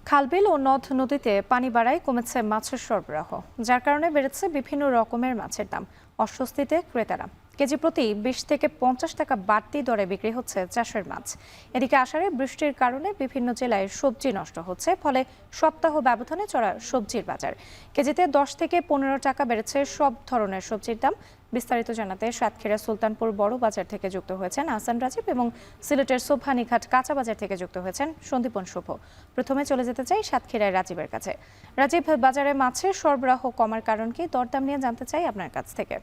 খালবিল ও নদ নদীতে পানি বাড়ায় কমেছে মাছের সরবরাহ, যার কারণে বেড়েছে বিভিন্ন রকমের মাছের দাম। অস্বস্তিতে ক্রেতারা। কেজি প্রতি 20 থেকে 50 টাকা বাড়তি দরে বিক্রি হচ্ছে চাষের মাছ। এদিকে আষাঢ়ে বৃষ্টির কারণে বিভিন্ন জেলায় সবজি নষ্ট হচ্ছে, ফলে সপ্তাহ ব্যবধানে চড়া সবজির বাজার। কেজিতে 10 থেকে 15 টাকা বেড়েছে সব ধরনের সবজির দাম। বিস্তারিত জানাতে সাতক্ষীরা সুলতানপুর বড় বাজার থেকে যুক্ত হয়েছেন আহসান রাজীব এবং সিলেটের সোভানীঘাট কাঁচা বাজার থেকে যুক্ত হয়েছেন সন্দীপন শুভ। প্রথমে চলে যেতে চাই সাতক্ষীরায় রাজীবের কাছে। রাজীব, বাজারে মাছের সরবরাহ কমার কারণ কি, দরদাম নিয়ে জানতে চাই আপনার কাছ থেকে।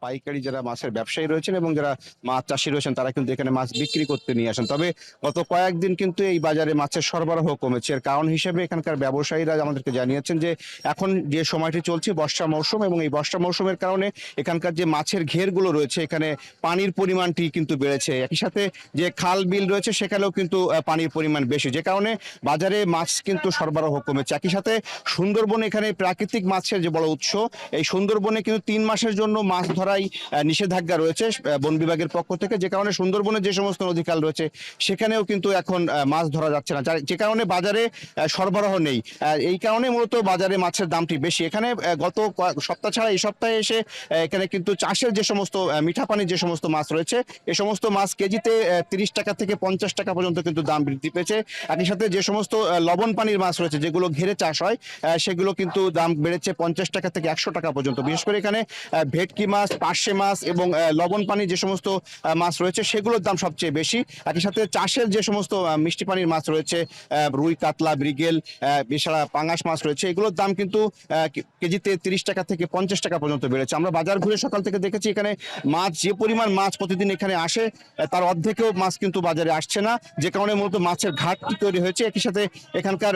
পাইকারি যারা মাছের ব্যবসায়ী রয়েছেন এবং যারা মাছ চাষি রয়েছেন তারা কিন্তু এখানে মাছ বিক্রি করতে নিয়ে আসেন। তবে গত কয়েকদিন কিন্তু এই বাজারে মাছের সরবরাহ কমেছে। এর কারণ হিসেবে এখানকার ব্যবসায়ীরা আমাদেরকে জানিয়েছেন যে এখন যে সময়টি চলছে বর্ষা মৌসুম, এবং এই বর্ষা মৌসুমের কারণে এখানকার যে মাছের ঘেরগুলো রয়েছে এখানে পানির পরিমাণটি কিন্তু বেড়েছে। একই সাথে যে খাল বিল রয়েছে সেখানেও কিন্তু পানির পরিমাণ বেশি, যে কারণে বাজারে মাছ কিন্তু সরবরাহ কমেছে। একই সাথে সুন্দরবন এখানে প্রাকৃতিক মাছের যে বড় উৎস, এই সুন্দরবনে কিন্তু 3 মাসের জন্য মাছ ধরাই নিষেধাজ্ঞা রয়েছে বন বিভাগের পক্ষ থেকে, যে কারণে সুন্দরবনের যে সমস্ত নদীখাল রয়েছে সেখানেও কিন্তু এখন মাছ ধরা যাচ্ছে না, যে কারণে বাজারে সরবরাহ নেই। এই কারণে মূলত বাজারে মাছের দামটি বেশি। এখানে গত সপ্তাহ ছাড়া এই সপ্তাহে এসে এখানে কিন্তু চাষের যে সমস্ত মিঠা পানির যে সমস্ত মাছ রয়েছে এই সমস্ত মাছ কেজিতে 30 টাকা থেকে 50 টাকা পর্যন্ত কিন্তু দাম বৃদ্ধি পেয়েছে। একই সাথে যে সমস্ত লবণ পানির মাছ রয়েছে যেগুলো ঘেরে চাষ হয় সেগুলো কিন্তু দাম বেড়েছে 50 টাকা থেকে 100 টাকা পর্যন্ত। বিশেষ করে এখানে ভেটকি মাছ, পার্শে মাছ এবং লবণ পানি যে সমস্ত মাছ রয়েছে সেগুলোর দাম সবচেয়ে বেশি। একই সাথে চাষের যে সমস্ত মিষ্টি পানির মাছ রয়েছে, রুই, কাতলা, মৃগেল, এছাড়া পাঙাশ মাছ রয়েছে, এগুলোর দাম কিন্তু কেজিতে 30 টাকা থেকে 50 টাকা পর্যন্ত বেড়েছে। আমরা বাজার ঘুরে সকাল থেকে দেখেছি এখানে মাছ, যে পরিমাণ মাছ প্রতিদিন এখানে আসে তার অর্ধেকও মাছ কিন্তু বাজারে আসছে না, যে কারণে মূলত মাছের ঘাটতি তৈরি হয়েছে। একই সাথে এখানকার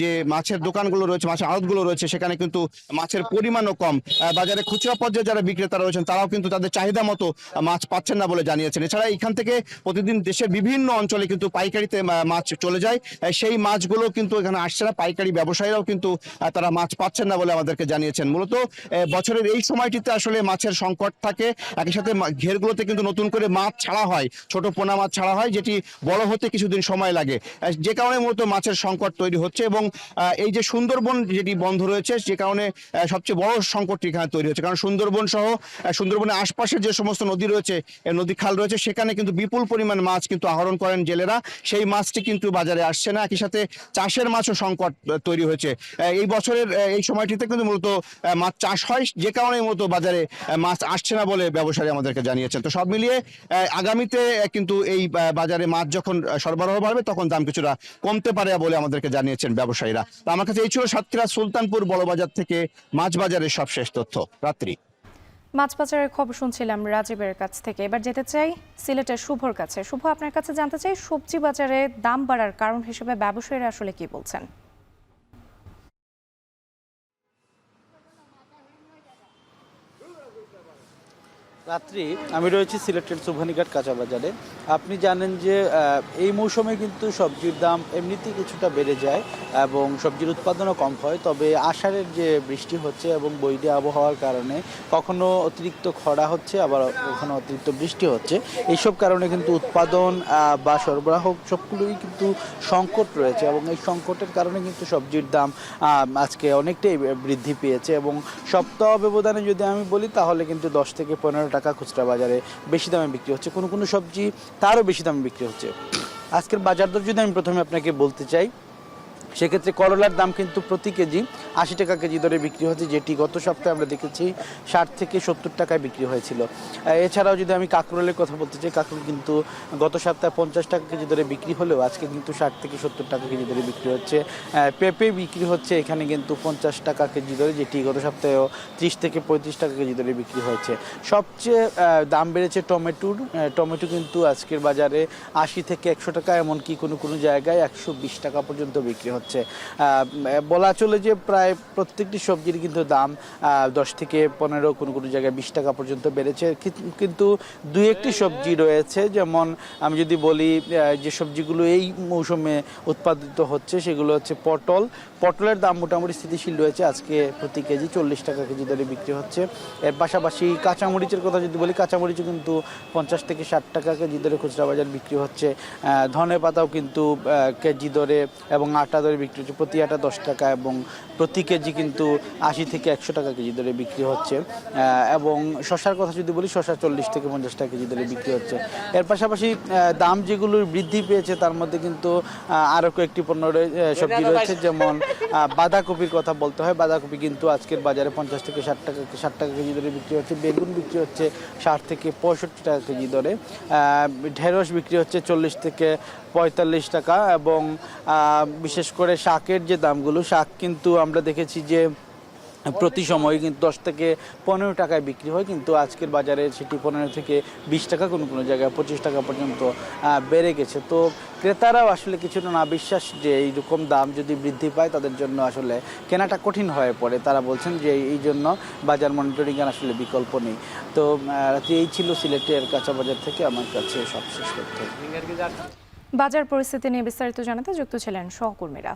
যে মাছের দোকানগুলো রয়েছে, মাছের আড়তগুলো রয়েছে, সেখানে কিন্তু মাছের পরিমাণও কম। বাজারে খুচরা পর্যায়ে যারা বিক্রেতা রয়েছেন তারাও কিন্তু তাদের চাহিদা মতো মাছ পাচ্ছেন না বলে জানিয়েছেন। এছাড়া এখান থেকে প্রতিদিন দেশের বিভিন্ন অঞ্চলে কিন্তু পাইকারিতে মাছ চলে যায়, সেই মাছগুলো কিন্তু এখানে আসছে না। পাইকারি ব্যবসায়ীরাও কিন্তু তারা মাছ পাচ্ছেন না বলে আমাদেরকে জানিয়েছেন। মূলত বছরের এই সময়টিতে আসলে মাছের সংকট থাকে। একই সাথে ঘেরগুলোতে কিন্তু নতুন করে মাছ ছাড়া হয়, ছোট পোনা মাছ ছাড়া হয়, যেটি বড় হতে কিছুদিন সময় লাগে, যে কারণে মূলত মাছের সংকট তৈরি হচ্ছে। এবং এই যে সুন্দরবন যেটি বন্ধ রয়েছে, যে কারণে সবচেয়ে বড় সংকটটি এখানে তৈরি হচ্ছে। কারণ সুন্দরবন সহ সুন্দরবনের আশপাশের যে সমস্ত নদী রয়েছে, নদী খাল রয়েছে, সেখানে কিন্তু বিপুল পরিমাণ মাছ কিন্তু আহরণ করেন জেলেরা, সেই মাছটি কিন্তু বাজারে আসছে না। একই সাথে চাষের মাছও সংকট তৈরি হয়েছে। এই বছরের এই সময়টিতে কিন্তু মূলত মাছ চাষ হয়, যে কারণে মূলত বাজারে মাছ আসছে না বলে ব্যবসায়ী আমাদেরকে জানিয়েছেন। তো সব মিলিয়ে আগামীতে কিন্তু এই বাজারে মাছ যখন সরবরাহ বাড়বে তখন দাম কিছুটা কমতে পারে বলে আমাদেরকে জানিয়েছেন ব্যবসায়ীরা। তো আমার কাছে এই ছিল সাতক্ষীরা সুলতানপুর বড় বাজার থেকে মাছ বাজারের সবশেষ তথ্য। রাত্রি মাছ বাজারের খবর শুনছিলাম রাজীবের কাছ থেকে। এবার যেতে চাই সিলেটের শুভর কাছে। শুভ, আপনার কাছে জানতে চাই সবজি বাজারে দাম বাড়ার কারণ হিসেবে ব্যবসায়ীরা আসলে কি বলছেন। রাত্রি আমি রয়েছি সিলেটের সোভানীঘাট কাঁচা বাজারে। আপনি জানেন যে এই মৌসুমে কিন্তু সবজির দাম এমনিতেই কিছুটা বেড়ে যায় এবং সবজির উৎপাদনও কম হয়। তবে আষাঢ়ের যে বৃষ্টি হচ্ছে এবং বৈরী আবহাওয়ার কারণে কখনো অতিরিক্ত খরা হচ্ছে, আবার কখনো অতিরিক্ত বৃষ্টি হচ্ছে, এইসব কারণে কিন্তু উৎপাদন বা সরবরাহ সবগুলোই কিন্তু সংকট রয়েছে এবং এই সংকটের কারণে কিন্তু সবজির দাম আজকে অনেকটাই বৃদ্ধি পেয়েছে। এবং সপ্তাহ ব্যবধানে যদি আমি বলি তাহলে কিন্তু 10 থেকে 15 টাকা খুচরা বাজারে বেশি দামে বিক্রি হচ্ছে, কোনো কোনো সবজি তারও বেশি দামে বিক্রি হচ্ছে। আজকের বাজার দর যদি আমি প্রথমে আপনাকে বলতে চাই, সেক্ষেত্রে করলার দাম কিন্তু প্রতি কেজি 80 টাকা কেজি দরে বিক্রি হচ্ছে, যেটি গত সপ্তাহে আমরা দেখেছি 60 থেকে 70 টাকায় বিক্রি হয়েছিল। এছাড়াও যদি আমি কাঁকরোলের কথা বলতে চাই, কাঁকরোল কিন্তু গত সপ্তাহে 50 টাকা কেজি দরে বিক্রি হলেও আজকে কিন্তু 60 থেকে 70 টাকা কেজি দরে বিক্রি হচ্ছে। পেঁপে বিক্রি হচ্ছে এখানে কিন্তু 50 টাকা কেজি দরে, যেটি গত সপ্তাহেও 30 থেকে 35 টাকা কেজি দরে বিক্রি হয়েছে। সবচেয়ে দাম বেড়েছে টমেটোর। টমেটো কিন্তু আজকের বাজারে 80 থেকে 100 টাকা, এমনকি কোনো কোনো জায়গায় 120 টাকা পর্যন্ত বিক্রি হচ্ছে। বলা চলে যে প্রায় প্রায় প্রত্যেকটি সবজির কিন্তু দাম 10 থেকে 15, কোনো কোনো জায়গায় 20 টাকা পর্যন্ত বেড়েছে। কিন্তু দুই একটি সবজি রয়েছে, যেমন আমি যদি বলি যে সবজিগুলো এই মৌসুমে উৎপাদিত হচ্ছে সেগুলো হচ্ছে পটলের দাম মোটামুটি স্থিতিশীল রয়েছে। আজকে প্রতি কেজি 40 টাকা কেজি দরে বিক্রি হচ্ছে। এর পাশাপাশি কাঁচামরিচের কথা যদি বলি, কাঁচামরিচও কিন্তু 50 থেকে 60 টাকা কেজি দরে খুচরা বাজার বিক্রি হচ্ছে। ধনে পাতাও কিন্তু কেজি দরে এবং আটা দরে বিক্রি হচ্ছে, প্রতি আটা 10 টাকা এবং প্রতি কেজি কিন্তু 80 থেকে 100 টাকা কেজি দরে বিক্রি হচ্ছে। এবং শশার কথা যদি বলি, শশা 40 থেকে 50 টাকা কেজি দরে বিক্রি হচ্ছে। এর পাশাপাশি দাম যেগুলো বৃদ্ধি পেয়েছে তার মধ্যে কিন্তু আরও কয়েকটি পণ্য সবজি রয়েছে, যেমন বাঁধাকপির কথা বলতে হয়। বাঁধাকপি কিন্তু আজকের বাজারে 50 থেকে 60 টাকা কেজি দরে বিক্রি হচ্ছে। বেগুন বিক্রি হচ্ছে 60 থেকে 65 টাকা কেজি দরে। ঢেঁড়স বিক্রি হচ্ছে 40 থেকে 45 টাকা। এবং বিশেষ করে শাকের যে দামগুলো, শাক কিন্তু আমরা দেখেছি যে প্রতি সময় কিন্তু 10 থেকে 15 টাকায় বিক্রি হয়, কিন্তু আজকের বাজারে সেটি 15 থেকে 20 টাকা, কোনো কোনো জায়গায় 25 টাকা পর্যন্ত বেড়ে গেছে। তো ক্রেতারাও আসলে কিছুটা না বিশ্বাস যে এইরকম দাম যদি বৃদ্ধি পায় তাদের জন্য আসলে কেনাটা কঠিন হয়ে পড়ে। তারা বলছেন যে এই জন্য বাজার মনিটরিংয়ের আসলে বিকল্প নেই। তো এই ছিল সিলেটের কাঁচা বাজার থেকে আমার কাছে সবশেষ তথ্য। বাজার পরিস্থিতি নিয়ে বিস্তারিত জানাতে যুক্ত ছিলেন সহকর্মীরা।